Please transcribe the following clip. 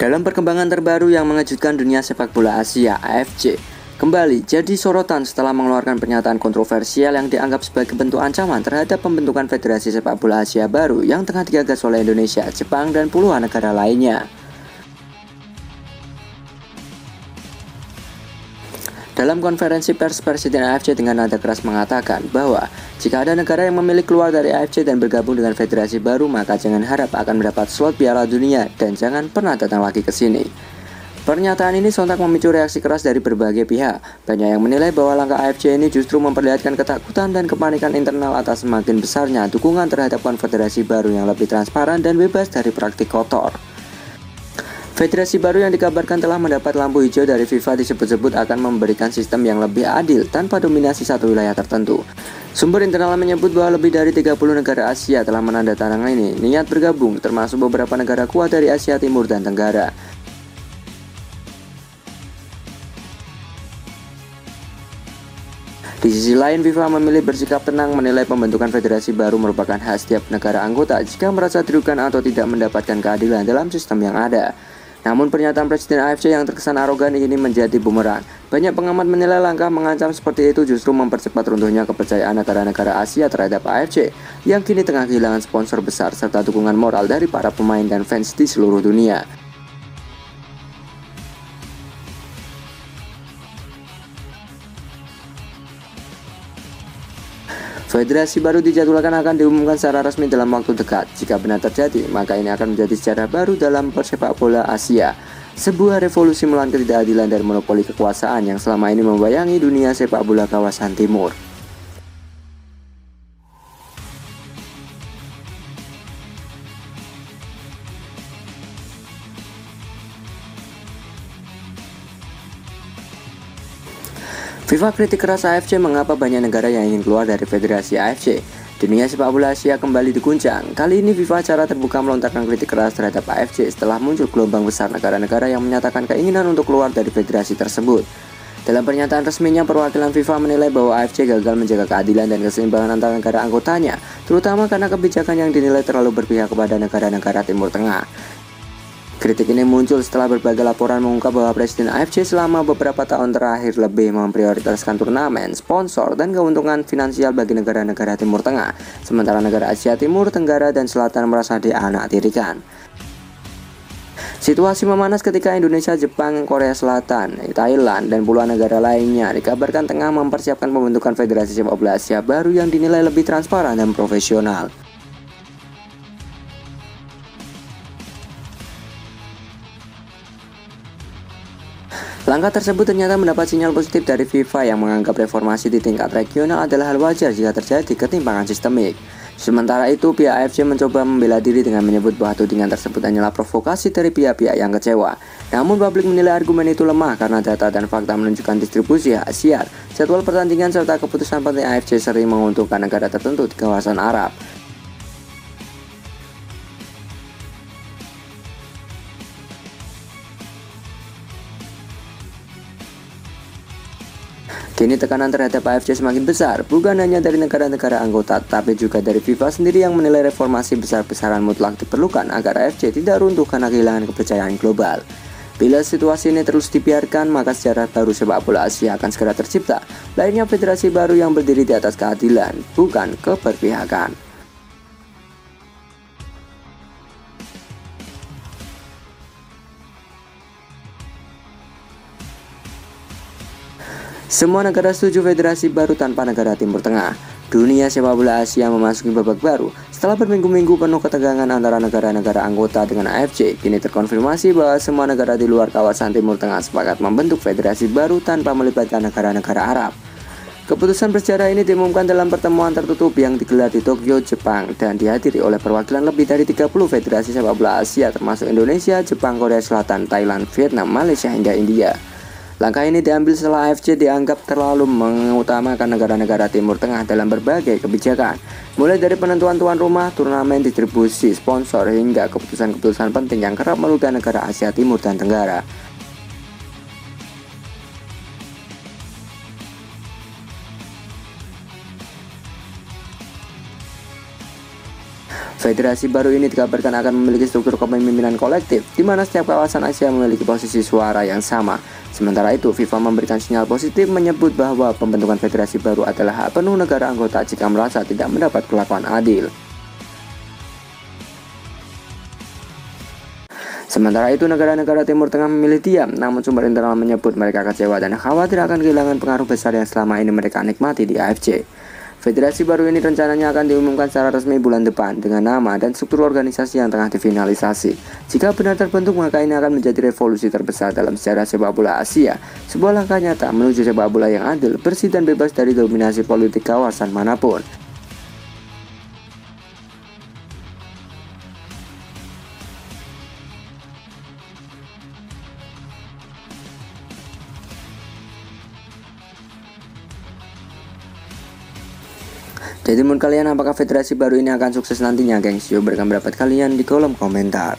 Dalam perkembangan terbaru yang mengejutkan dunia sepak bola Asia, AFC kembali jadi sorotan setelah mengeluarkan pernyataan kontroversial yang dianggap sebagai bentuk ancaman terhadap pembentukan Federasi Sepak Bola Asia baru yang tengah digagas oleh Indonesia, Jepang, dan puluhan negara lainnya. Dalam konferensi pers, Presiden AFC dengan nada keras mengatakan bahwa jika ada negara yang memilih keluar dari AFC dan bergabung dengan federasi baru, maka jangan harap akan mendapat slot Piala Dunia dan jangan pernah datang lagi ke sini. Pernyataan ini sontak memicu reaksi keras dari berbagai pihak. Banyak yang menilai bahwa langkah AFC ini justru memperlihatkan ketakutan dan kepanikan internal atas semakin besarnya dukungan terhadap konfederasi baru yang lebih transparan dan bebas dari praktik kotor. Federasi baru yang dikabarkan telah mendapat lampu hijau dari FIFA disebut-sebut akan memberikan sistem yang lebih adil tanpa dominasi satu wilayah tertentu. Sumber internal menyebut bahwa lebih dari 30 negara Asia telah menandatangani niat bergabung, termasuk beberapa negara kuat dari Asia Timur dan Tenggara. Di sisi lain, FIFA memilih bersikap tenang menilai pembentukan federasi baru merupakan hak setiap negara anggota jika merasa dirugikan atau tidak mendapatkan keadilan dalam sistem yang ada. Namun pernyataan Presiden AFC yang terkesan arogan ini menjadi bumerang. Banyak pengamat menilai langkah mengancam seperti itu justru mempercepat runtuhnya kepercayaan negara-negara Asia terhadap AFC yang kini tengah kehilangan sponsor besar serta dukungan moral dari para pemain dan fans di seluruh dunia. Federasi baru dijadwalkan akan diumumkan secara resmi dalam waktu dekat. Jika benar terjadi, maka ini akan menjadi sejarah baru dalam persepak bola Asia. Sebuah revolusi melawan ketidakadilan dan monopoli kekuasaan yang selama ini membayangi dunia sepak bola kawasan timur. FIFA kritik keras AFC mengapa banyak negara yang ingin keluar dari federasi AFC. Dunia sepak bola Asia kembali diguncang. Kali ini FIFA secara terbuka melontarkan kritik keras terhadap AFC setelah muncul gelombang besar negara-negara yang menyatakan keinginan untuk keluar dari federasi tersebut. Dalam pernyataan resminya, perwakilan FIFA menilai bahwa AFC gagal menjaga keadilan dan keseimbangan antara negara anggotanya, terutama karena kebijakan yang dinilai terlalu berpihak kepada negara-negara Timur Tengah. Kritik ini muncul setelah berbagai laporan mengungkap bahwa Presiden AFC selama beberapa tahun terakhir lebih memprioritaskan turnamen, sponsor, dan keuntungan finansial bagi negara-negara Timur Tengah, sementara negara Asia Timur, Tenggara, dan Selatan merasa dianaktirikan. Situasi memanas ketika Indonesia, Jepang, Korea Selatan, Thailand, dan puluhan negara lainnya dikabarkan tengah mempersiapkan pembentukan Federasi Sepak Bola Asia baru yang dinilai lebih transparan dan profesional. Langkah tersebut ternyata mendapat sinyal positif dari FIFA yang menganggap reformasi di tingkat regional adalah hal wajar jika terjadi ketimpangan sistemik. Sementara itu, pihak AFC mencoba membela diri dengan menyebut bahwa tudingan tersebut hanyalah provokasi dari pihak-pihak yang kecewa. Namun publik menilai argumen itu lemah karena data dan fakta menunjukkan distribusi hak siar, jadwal pertandingan, serta keputusan penting AFC sering menguntungkan negara tertentu di kawasan Arab. Kini tekanan terhadap AFC semakin besar, bukan hanya dari negara-negara anggota, tapi juga dari FIFA sendiri yang menilai reformasi besar-besaran mutlak diperlukan agar AFC tidak runtuh karena kehilangan kepercayaan global. Bila situasi ini terus dibiarkan, maka sejarah baru sepak bola Asia akan segera tercipta. Lainnya federasi baru yang berdiri di atas keadilan, bukan keberpihakan. Semua negara setuju federasi baru tanpa negara Timur Tengah. Dunia sepak bola Asia memasuki babak baru. Setelah berminggu-minggu penuh ketegangan antara negara-negara anggota dengan AFC, kini terkonfirmasi bahwa semua negara di luar kawasan Timur Tengah sepakat membentuk federasi baru tanpa melibatkan negara-negara Arab. Keputusan bersejarah ini diumumkan dalam pertemuan tertutup yang digelar di Tokyo, Jepang, dan dihadiri oleh perwakilan lebih dari 30 federasi sepak bola Asia termasuk Indonesia, Jepang, Korea Selatan, Thailand, Vietnam, Malaysia, hingga India. Langkah ini diambil setelah AFC dianggap terlalu mengutamakan negara-negara Timur Tengah dalam berbagai kebijakan, mulai dari penentuan tuan rumah, turnamen, distribusi, sponsor, hingga keputusan-keputusan penting yang kerap merugikan negara Asia Timur dan Tenggara. Federasi baru ini dikabarkan akan memiliki struktur kepemimpinan kolektif, di mana setiap kawasan Asia memiliki posisi suara yang sama. Sementara itu, FIFA memberikan sinyal positif menyebut bahwa pembentukan federasi baru adalah hak penuh negara anggota jika merasa tidak mendapat perlakuan adil. Sementara itu, negara-negara Timur Tengah memilih diam, namun sumber internal menyebut mereka kecewa dan khawatir akan kehilangan pengaruh besar yang selama ini mereka nikmati di AFC. Federasi baru ini rencananya akan diumumkan secara resmi bulan depan dengan nama dan struktur organisasi yang tengah difinalisasi. Jika benar terbentuk, maka ini akan menjadi revolusi terbesar dalam sejarah sepak bola Asia, sebuah langkah nyata menuju sepak bola yang adil, bersih dan bebas dari dominasi politik kawasan manapun. Jadi menurut kalian, apakah federasi baru ini akan sukses nantinya, gengs? Yuk berikan pendapat kalian di kolom komentar.